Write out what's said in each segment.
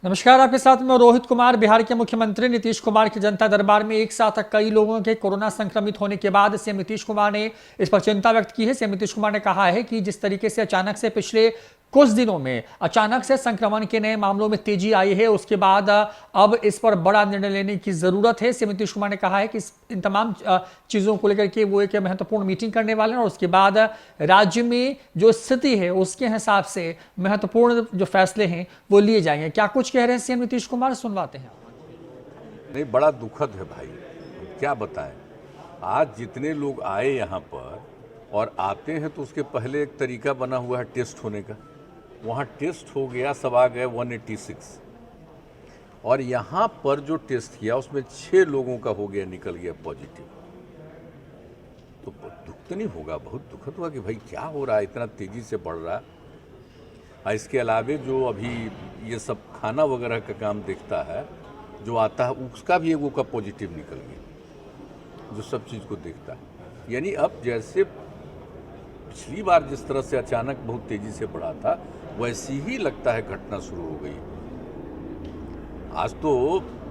नमस्कार, आपके साथ मैं रोहित कुमार। बिहार के मुख्यमंत्री नीतीश कुमार के जनता दरबार में एक साथ कई लोगों के कोरोना संक्रमित होने के बाद सीएम नीतीश कुमार ने इस पर चिंता व्यक्त की है। सीएम नीतीश कुमार ने कहा है कि जिस तरीके से अचानक से पिछले कुछ दिनों में अचानक से संक्रमण के नए मामलों में तेजी आई है, उसके बाद अब इस पर बड़ा निर्णय लेने की जरूरत है। सीएम नीतीश कुमार ने कहा है कि इन तमाम चीजों को लेकर के वो एक महत्वपूर्ण मीटिंग करने वाले हैं और उसके बाद राज्य में जो स्थिति है उसके हिसाब से महत्वपूर्ण जो फैसले हैं वो लिए जाएंगे। क्या कुछ कह रहे हैं सीएम नीतीश कुमार, सुनवाते हैं। नहीं, बड़ा दुखद है भाई, क्या बताएं। आज जितने लोग आए यहाँ पर और आते हैं तो उसके पहले एक तरीका बना हुआ है टेस्ट होने का। वहाँ टेस्ट हो गया, सब आ गए 186, और यहाँ पर जो टेस्ट किया उसमें 6 लोगों का हो गया, निकल गया पॉजिटिव। तो दुख तो नहीं होगा, बहुत दुखद हुआ कि भाई क्या हो रहा है, इतना तेज़ी से बढ़ रहा है। इसके अलावे जो अभी ये सब खाना वगैरह का काम देखता है, जो आता है उसका भी एगो का पॉजिटिव निकल गया, जो सब चीज़ को देखता है। यानी अब जैसे पिछली बार जिस तरह से अचानक बहुत तेज़ी से बढ़ा था, वैसी ही लगता है घटना शुरू हो गई। आज तो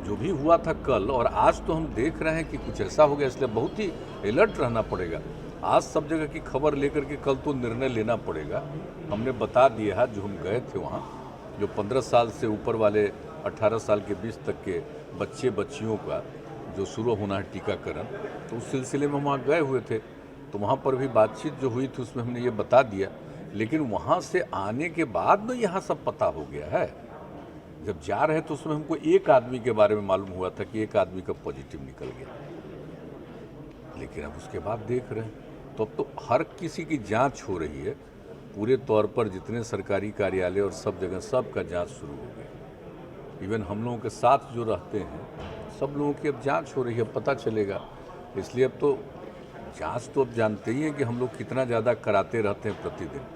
जो भी हुआ था कल और आज तो हम देख रहे हैं कि कुछ ऐसा हो गया, इसलिए बहुत ही अलर्ट रहना पड़ेगा। आज सब जगह की खबर लेकर के कल तो निर्णय लेना पड़ेगा। हमने बता दिया है, जो हम गए थे वहाँ, जो 15 साल से ऊपर वाले 18 साल के बीच तक के बच्चे बच्चियों का जो शुरू होना है टीकाकरण, तो उस सिलसिले में हम वहाँ गए हुए थे। तो वहाँ पर भी बातचीत जो हुई थी उसमें हमने ये बता दिया। लेकिन वहाँ से आने के बाद में यहाँ सब पता हो गया है। जब जा रहे तो उसमें हमको एक आदमी के बारे में मालूम हुआ था कि एक आदमी का पॉजिटिव निकल गया, लेकिन अब उसके बाद देख रहे हैं तो अब तो हर किसी की जांच हो रही है पूरे तौर पर। जितने सरकारी कार्यालय और सब जगह सब का जांच शुरू हो गया। इवन हम लोगों के साथ जो रहते हैं सब लोगों की अब जांच हो रही है, पता चलेगा। इसलिए अब तो जांच तो अब जानते ही हैं कि हम लोग कितना ज़्यादा कराते रहते हैं प्रतिदिन।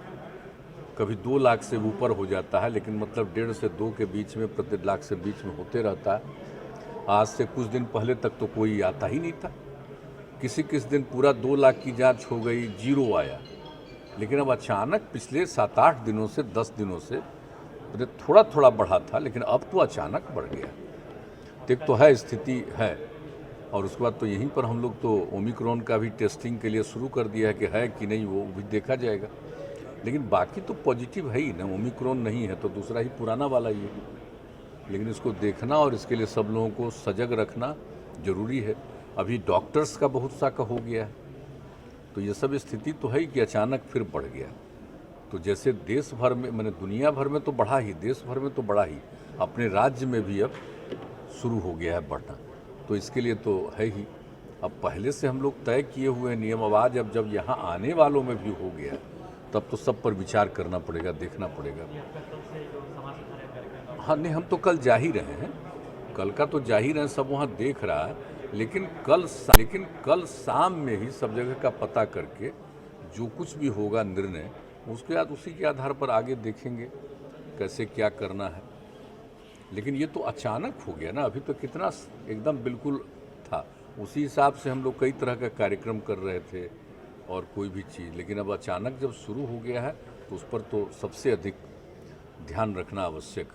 कभी 2 लाख से ऊपर हो जाता है, लेकिन मतलब 1.5 से 2 के बीच में, प्रति लाख से बीच में होते रहता है। आज से कुछ दिन पहले तक तो कोई आता ही नहीं था। किस दिन पूरा 2 लाख की जांच हो गई, 0 आया। लेकिन अब अचानक पिछले 7-8 दिनों से, 10 दिनों से थोड़ा थोड़ा बढ़ा था, लेकिन अब तो अचानक बढ़ गया। एक तो है स्थिति है, और उसके बाद तो यहीं पर हम लोग तो ओमिक्रॉन का भी टेस्टिंग के लिए शुरू कर दिया है कि है कि नहीं वो भी देखा जाएगा। लेकिन बाकी तो पॉजिटिव है ही ना, ओमिक्रॉन नहीं है तो दूसरा ही पुराना वाला ही है। लेकिन इसको देखना और इसके लिए सब लोगों को सजग रखना ज़रूरी है। अभी डॉक्टर्स का बहुत सा का हो गया है, तो ये सब स्थिति तो है ही कि अचानक फिर बढ़ गया। तो जैसे देश भर में, मैंने दुनिया भर में तो बढ़ा ही, देश भर में तो बढ़ा ही, अपने राज्य में भी अब शुरू हो गया है बढ़ना। तो इसके लिए तो है ही, अब पहले से हम लोग तय किए हुए नियम, अब आज अब जब यहाँ आने वालों में भी हो गया तब तो सब पर विचार करना पड़ेगा, देखना पड़ेगा। हाँ नहीं, हम तो कल जा ही रहे हैं, कल का तो जा ही रहे हैं, सब वहाँ देख रहा है। लेकिन कल शाम में ही सब जगह का पता करके जो कुछ भी होगा निर्णय, उसके बाद उसी के आधार पर आगे देखेंगे कैसे क्या करना है। लेकिन ये तो अचानक हो गया ना, अभी तो कितना एकदम बिल्कुल था, उसी हिसाब से हम लोग कई तरह का कार्यक्रम कर रहे थे और कोई भी चीज़। लेकिन अब अचानक जब शुरू हो गया है तो उस पर तो सबसे अधिक ध्यान रखना आवश्यक।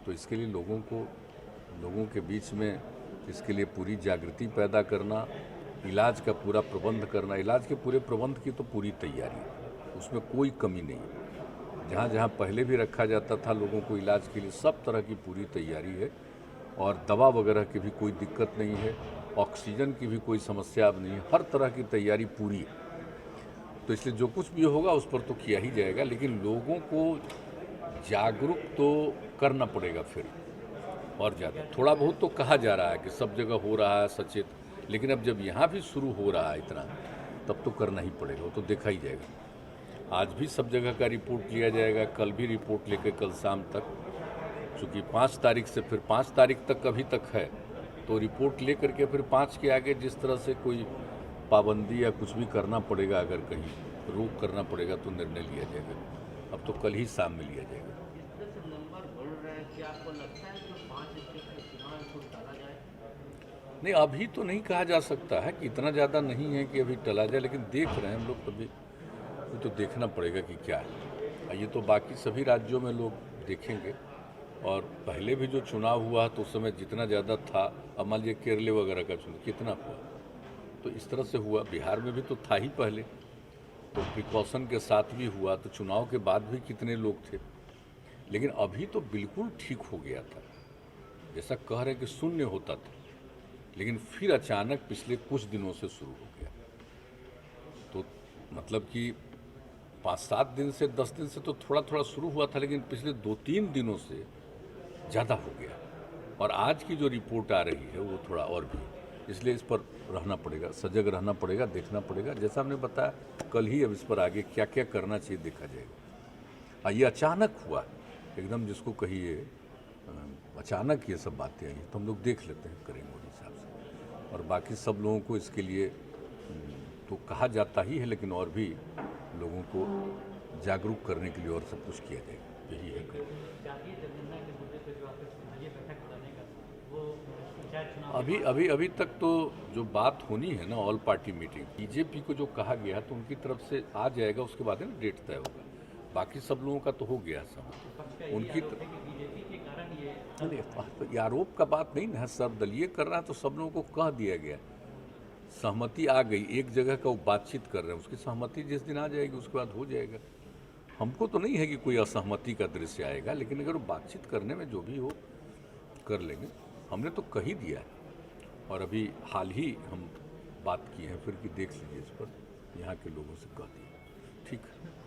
तो इसके लिए लोगों के बीच में इसके लिए पूरी जागृति पैदा करना, इलाज का पूरा प्रबंध करना। इलाज के पूरे प्रबंध की तो पूरी तैयारी है, उसमें कोई कमी नहीं है। जहाँ जहाँ पहले भी रखा जाता था लोगों को इलाज के लिए, सब तरह की पूरी तैयारी है। और दवा वगैरह की भी कोई दिक्कत नहीं है, ऑक्सीजन की भी कोई समस्या अब नहीं है, हर तरह की तैयारी पूरी है। तो इसलिए जो कुछ भी होगा उस पर तो किया ही जाएगा, लेकिन लोगों को जागरूक तो करना पड़ेगा फिर और ज़्यादा। थोड़ा बहुत तो कहा जा रहा है कि सब जगह हो रहा है सचेत, लेकिन अब जब यहाँ भी शुरू हो रहा है इतना, तब तो करना ही पड़ेगा, वो तो देखा ही जाएगा। आज भी सब जगह का रिपोर्ट लिया जाएगा, कल भी रिपोर्ट लेकर कल शाम तक, चूँकि 5 तारीख से फिर 5 तारीख तक अभी तक है, तो रिपोर्ट ले करके फिर 5 के आगे जिस तरह से कोई पाबंदी या कुछ भी करना पड़ेगा, अगर कहीं रोक करना पड़ेगा तो निर्णय लिया जाएगा। अब तो कल ही शाम में लिया जाएगा। नहीं, अभी तो नहीं कहा जा सकता है कि इतना ज़्यादा नहीं है कि अभी टला जाए, लेकिन देख रहे हैं हम लोग, तभी तो देखना पड़ेगा कि क्या है। ये तो बाकी सभी राज्यों में लोग देखेंगे और पहले भी जो चुनाव हुआ तो उस समय जितना ज़्यादा था, अब मान लीजिए केरले वगैरह का चुनाव कितना हुआ, तो इस तरह से हुआ। बिहार में भी तो था ही पहले, तो प्रिकॉशन के साथ भी हुआ, तो चुनाव के बाद भी कितने लोग थे। लेकिन अभी तो बिल्कुल ठीक हो गया था, जैसा कह रहे कि शून्य होता था, लेकिन फिर अचानक पिछले कुछ दिनों से शुरू हो गया। तो मतलब कि 5-7 दिन से 10 दिन से तो थोड़ा थोड़ा शुरू हुआ था, लेकिन पिछले 2-3 दिनों से ज़्यादा हो गया। और आज की जो रिपोर्ट आ रही है वो थोड़ा और भी, इसलिए इस पर रहना पड़ेगा, सजग रहना पड़ेगा, देखना पड़ेगा। जैसा हमने बताया कल ही, अब इस पर आगे क्या क्या करना चाहिए देखा जाएगा। ये अचानक हुआ एकदम, जिसको कहिए अचानक ये सब बातें आई, तो हम लोग देख लेते हैं, करेंगे उस हिसाब से। और बाकी सब लोगों को इसके लिए तो कहा जाता ही है, लेकिन और भी लोगों को जागरूक करने के लिए और सब कुछ किया जाएगा, यही है। अभी तक तो जो बात होनी है ना, ऑल पार्टी मीटिंग, बीजेपी को जो कहा गया तो उनकी तरफ से आ जाएगा, उसके बाद है ना डेट तय होगा। बाकी सब लोगों का तो हो गया सब, उनकी तो आरोप का बात नहीं ना, सर्वदलीय कर रहा है तो सब लोगों को कह दिया गया, सहमति आ गई, एक जगह का वो बातचीत कर रहे हैं, उसकी सहमति जिस दिन आ जाएगी उसके बाद हो जाएगा। हमको तो नहीं है कि कोई असहमति का दृश्य आएगा, लेकिन अगर वो बातचीत करने में जो भी हो कर लेंगे। हमने तो कह ही दिया है, और अभी हाल ही हम बात की है फिर कि देख लीजिए इस पर, यहाँ के लोगों से कह दिए, ठीक है।